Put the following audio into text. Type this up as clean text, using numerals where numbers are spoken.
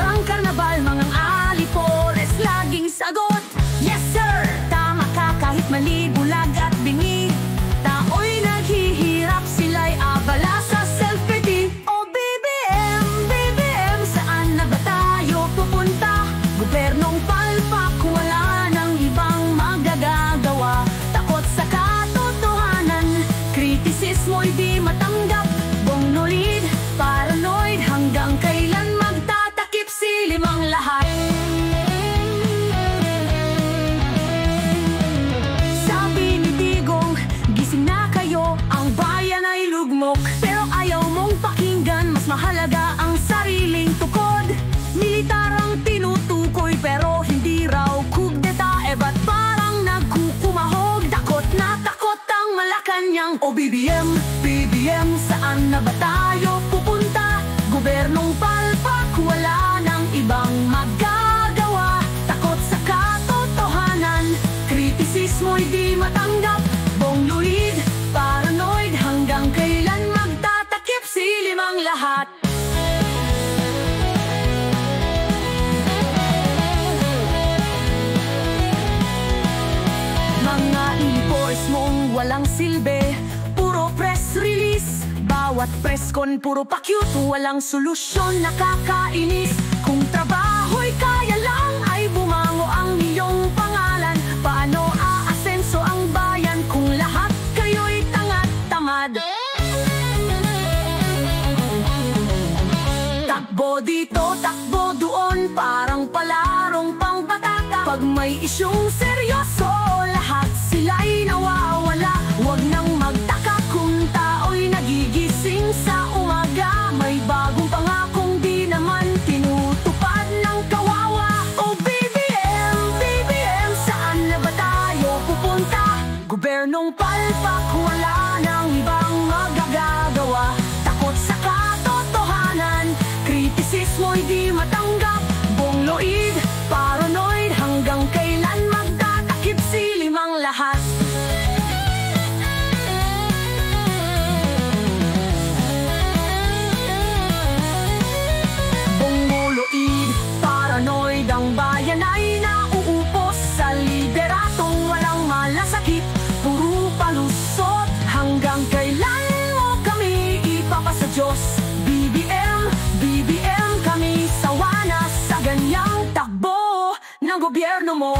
Pang karnabal, mga alipores, laging sagot, yes sir! Tama ka kahit mali, bulag at bingi. Tao'y naghihirap, sila'y abala sa self-pity. O BBM, BBM, saan na ba tayo pupunta? Gobernong palpak, wala nang ibang magagagawa. Takot sa katotohanan, kritisismo'y di matanggap. Bongnolid, paranoid, hanggang kailan magtatakip silim ang lahat? Sabi ni Digong, gising na kayo, ang bayan ay lugmok. Pero ayaw mong pakinggan, mas mahalaga ang sariling tukod. Militar ang tinutukoy pero hindi raw kugdeta. Ba't parang nagkukumahog? Takot na takot ang Malacanang. O BBM, BBM, saan na ba tayo pupunta? Gobernong palpak, wala nang ibang magagawa. Takot sa katotohanan, kritisismo'y di matanggap. Bongnolid, paranoid, hanggang kailan magtatakip silim ang lahat? Mga enforce mong walang silbi, puro press release. Bawat press con puro pa-cute, walang solusyon, nakakainis. Kung trabaho'y kaya lang ay bumango ang iyong pangalan. Paano aasenso ang bayan kung lahat kayo'y tangad-tamad? Takbo dito, takbo doon, parang palarong pangbatata. Pag may isyong seryoso, lahat sila'y nawawala. Huwag nang magtaka kung tao'y nagigising sa umaga. May bagong pangakong di naman tinutupad ng kawawa. O BBM, BBM, saan na ba tayo pupunta? Gobernong palpak, wala nang ibang magagagawa. Takot sa katotohanan, kritisismo'y di matanggap. Bongnolid, paranoid, hanggang kailan magtatakip silim ang lahat? Bongnolid, paranoid, ang bayan ay nauupos sa lideratong walang malasakit. Puro palusot, hanggang kailan mo kami ipapasa Diyos? BBM, BBM, kami sawa na sa ganyang takbo ng gobyerno mo.